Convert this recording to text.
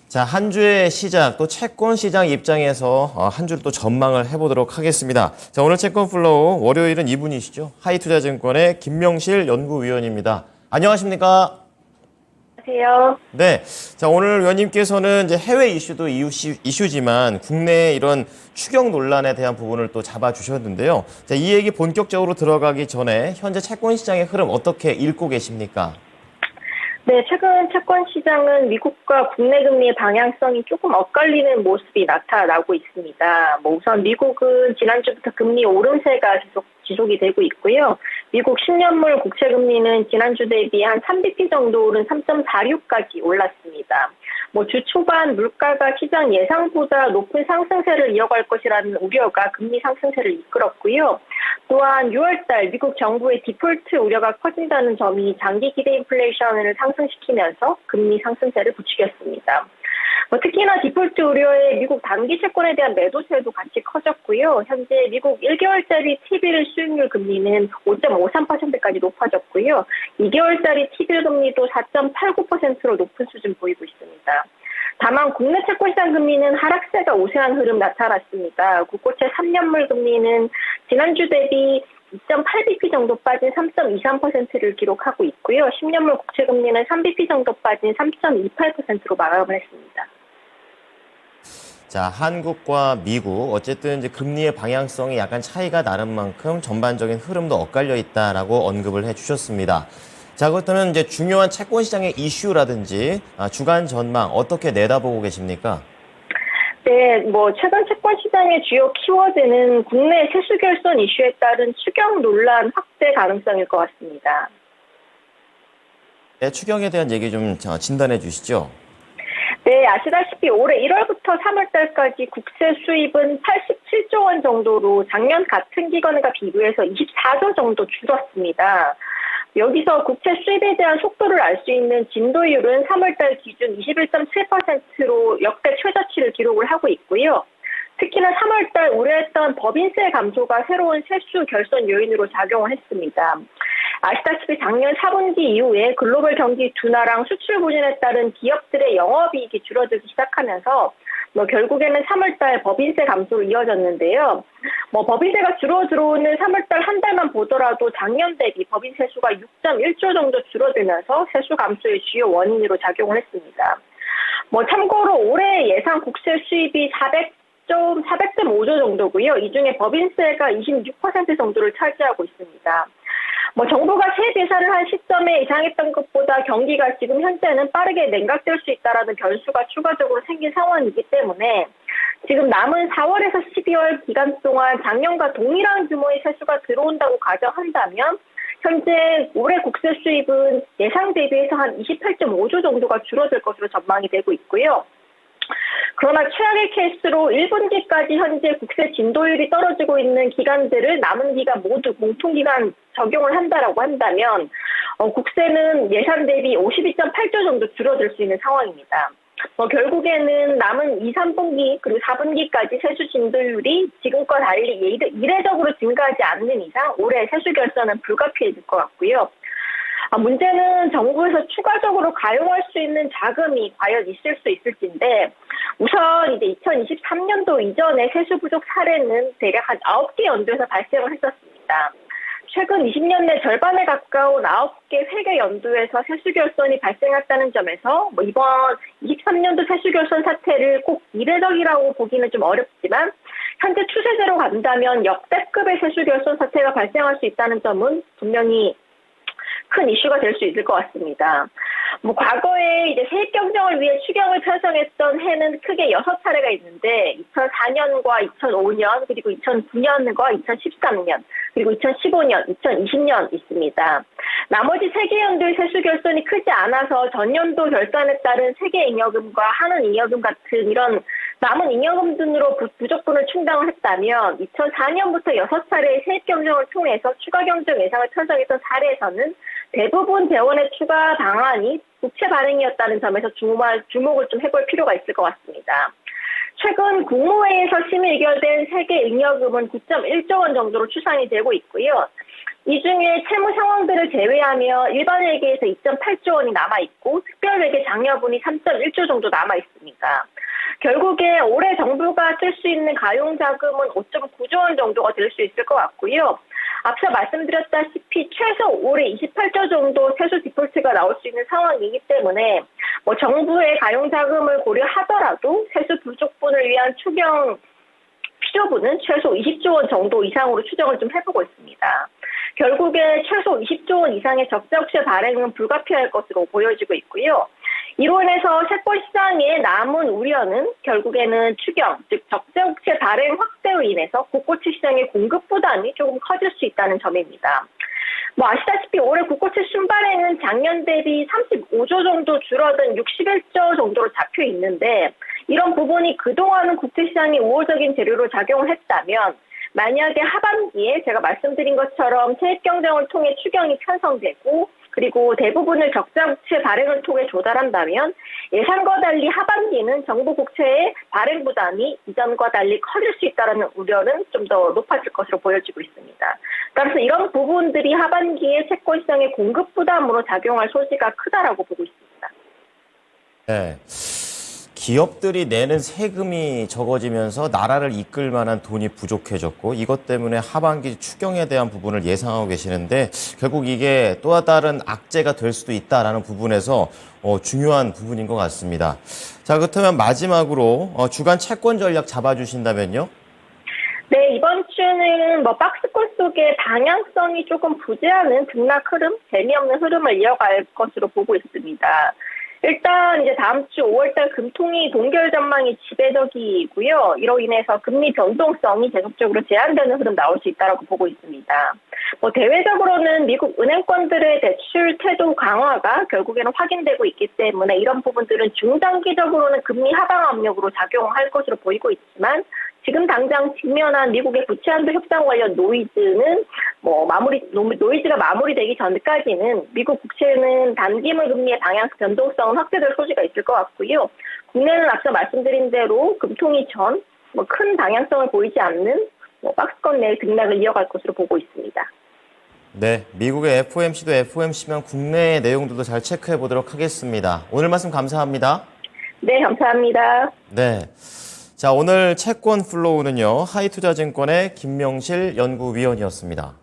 자, 한 주의 시작, 또 채권 시장 입장에서 한 주를 또 전망을 해보도록 하겠습니다. 자, 오늘 채권 플로우 월요일은 이분이시죠. 하이투자증권의 김명실 연구위원입니다. 안녕하십니까? 안녕하세요. 네. 자, 오늘 위원님께서는 이제 해외 이슈도 이슈지만 국내 이런 추경 논란에 대한 부분을 또 잡아주셨는데요. 자, 이 얘기 본격적으로 들어가기 전에 현재 채권 시장의 흐름 어떻게 읽고 계십니까? 네, 최근 채권 시장은 미국과 국내 금리의 방향성이 조금 엇갈리는 모습이 나타나고 있습니다. 우선 미국은 지난주부터 금리 오름세가 계속 지속이 되고 있고요. 미국 10년물 국채 금리는 지난주 대비 한 3bp 정도 오른 3.46까지 올랐습니다. 주 초반 물가가 시장 예상보다 높은 상승세를 이어갈 것이라는 우려가 금리 상승세를 이끌었고요. 또한 6월달 미국 정부의 디폴트 우려가 커진다는 점이 장기 기대 인플레이션을 상승시키면서 금리 상승세를 부추겼습니다. 특히나 디폴트 우려에 미국 단기 채권에 대한 매도세도 같이 커졌고요. 현재 미국 1개월짜리 T빌 수익률 금리는 5.53%까지 높아졌고요. 2개월짜리 T빌 금리도 4.89%로 높은 수준 보이고 있습니다. 다만 국내 채권시장 금리는 하락세가 우세한 흐름 나타났습니다. 국고채 3년물 금리는 지난주 대비 2.8bp 정도 빠진 3.23%를 기록하고 있고요. 10년물 국채 금리는 3bp 정도 빠진 3.28%로 마감을 했습니다. 자, 한국과 미국 어쨌든 이제 금리의 방향성이 약간 차이가 나는 만큼 전반적인 흐름도 엇갈려 있다라고 언급을 해주셨습니다. 자, 그렇다면 이제 중요한 채권 시장의 이슈라든지 주간 전망 어떻게 내다보고 계십니까? 네, 최근 채권 시장의 주요 키워드는 국내 세수 결손 이슈에 따른 추경 논란 확대 가능성일 것 같습니다. 네, 추경에 대한 얘기 좀 진단해 주시죠. 네, 아시다시피 올해 1월부터 3월달까지 국세 수입은 87조 원 정도로 작년 같은 기간과 비교해서 24조 정도 줄었습니다. 여기서 국채 수입에 대한 속도를 알 수 있는 진도율은 3월달 기준 21.7%로 역대 최저치를 기록을 하고 있고요. 특히나 3월달 우려했던 법인세 감소가 새로운 세수 결손 요인으로 작용을 했습니다. 아시다시피 작년 4분기 이후에 글로벌 경기 둔화랑 수출 부진에 따른 기업들의 영업이익이 줄어들기 시작하면서 결국에는 3월달 법인세 감소로 이어졌는데요. 법인세가 주로 들어오는 3월달 한 달만 보더라도 작년 대비 법인세 수가 6.1조 정도 줄어들면서 세수 감소의 주요 원인으로 작용을 했습니다. 참고로 올해 예상 국세 수입이 400.5조 정도고요. 이 중에 법인세가 26% 정도를 차지하고 있습니다. 정부가 세대사를 한 시점에 예상했던 것보다 경기가 지금 현재는 빠르게 냉각될 수 있다라는 변수가 추가적으로 생긴 상황이기 때문에 지금 남은 4월에서 12월 기간 동안 작년과 동일한 규모의 세수가 들어온다고 가정한다면 현재 올해 국세 수입은 예상 대비해서 한 28.5조 정도가 줄어들 것으로 전망이 되고 있고요. 그러나 최악의 케이스로 1분기까지 현재 국세 진도율이 떨어지고 있는 기간들을 남은 기간 모두 공통기간 적용을 한다라고 한다면 국세는 예산 대비 52.8조 정도 줄어들 수 있는 상황입니다. 결국에는 남은 2, 3분기 그리고 4분기까지 세수 진도율이 지금과 달리 이례적으로 증가하지 않는 이상 올해 세수 결산은 불가피해질 것 같고요. 문제는 정부에서 추가적으로 가용할 수 있는 자금이 과연 있을 수 있을지인데 우선 이제 2023년도 이전에 세수 부족 사례는 대략 한 9개 연도에서 발생을 했었습니다. 최근 20년 내 절반에 가까운 9개 회계 연도에서 세수 결손이 발생했다는 점에서 이번 23년도 세수 결손 사태를 꼭 이례적이라고 보기는 좀 어렵지만 현재 추세대로 간다면 역대급의 세수 결손 사태가 발생할 수 있다는 점은 분명히 큰 이슈가 될 수 있을 것 같습니다. 과거에 이제 세입 경쟁을 위해 추경을 편성했던 해는 크게 6차례가 있는데 2004년과 2005년 그리고 2009년과 2013년 그리고 2015년, 2020년 있습니다. 나머지 3개 연도의 세수 결손이 크지 않아서 전년도 결산에 따른 세계 잉여금과 한은 잉여금 같은 이런 남은 잉여금 등으로 부족분을 충당을 했다면 2004년부터 6차례의 세입 경쟁을 통해서 추가 경쟁 예상을 편성했던 사례에서는 대부분 대원의 추가 방안이 국채 발행이었다는 점에서 주목을 좀 해볼 필요가 있을 것 같습니다. 최근 국무회의에서 심의 의결된 세계 잉여금은 9.1조 원 정도로 추산이 되고 있고요. 이 중에 채무 상황들을 제외하며 일반 회계에서 2.8조 원이 남아있고 특별 회계 장려분이 3.1조 정도 남아있습니다. 결국에 올해 정부가 쓸 수 있는 가용자금은 5.9조 원 정도가 될 수 있을 것 같고요. 앞서 말씀드렸다시피 최소 올해 28조 정도 세수 디폴트가 나올 수 있는 상황이기 때문에 정부의 가용자금을 고려하더라도 세수 부족분을 위한 추경 필요분은 최소 20조 원 정도 이상으로 추정을 좀 해보고 있습니다. 결국에 최소 20조 원 이상의 적자국채 발행은 불가피할 것으로 보여지고 있고요. 이로 인해서 채권 시장에 남은 우려는 결국에는 추경, 즉 적자국채 발행 확대로 인해서 국고채 시장의 공급 부담이 조금 커질 수 있다는 점입니다. 아시다시피 올해 국고채 순발행은 작년 대비 35조 정도 줄어든 61조 정도로 잡혀 있는데 이런 부분이 그동안은 국채시장이 우호적인 재료로 작용을 했다면 만약에 하반기에 제가 말씀드린 것처럼 세액 경쟁을 통해 추경이 편성되고 그리고 대부분을 적자국채 발행을 통해 조달한다면 예상과 달리 하반기는 정부 국채의 발행 부담이 이전과 달리 커질 수 있다는 우려는 좀 더 높아질 것으로 보여지고 있습니다. 그래서 이런 부분들이 하반기에 채권 시장의 공급 부담으로 작용할 소지가 크다라고 보고 있습니다. 네. 기업들이 내는 세금이 적어지면서 나라를 이끌 만한 돈이 부족해졌고 이것 때문에 하반기 추경에 대한 부분을 예상하고 계시는데 결국 이게 또 다른 악재가 될 수도 있다라는 부분에서 중요한 부분인 것 같습니다. 자, 그렇다면 마지막으로 주간 채권 전략 잡아주신다면요? 네, 이번 주는 박스권 속에 방향성이 조금 부재하는 등락 흐름, 재미없는 흐름을 이어갈 것으로 보고 있습니다. 일단 이제 다음 주 5월달 금통위 동결 전망이 지배적이고요. 이로 인해서 금리 변동성이 계속적으로 제한되는 흐름 나올 수 있다고 보고 있습니다. 대외적으로는 미국 은행권들의 대출 태도 강화가 결국에는 확인되고 있기 때문에 이런 부분들은 중장기적으로는 금리 하방 압력으로 작용할 것으로 보이고 있지만 지금 당장 직면한 미국의 부채 한도 협상 관련 노이즈는 노이즈가 마무리되기 전까지는 미국 국채는 단기물 금리의 방향 변동성은 확대될 소지가 있을 것 같고요. 국내는 앞서 말씀드린 대로 금통위 전 큰 방향성을 보이지 않는 박스권 내의 등락을 이어갈 것으로 보고 있습니다. 네, 미국의 FOMC도 FOMC면 국내의 내용들도 잘 체크해 보도록 하겠습니다. 오늘 말씀 감사합니다. 네, 감사합니다. 네. 자, 오늘 채권 플로우는요, 하이투자증권의 김명실 연구위원이었습니다.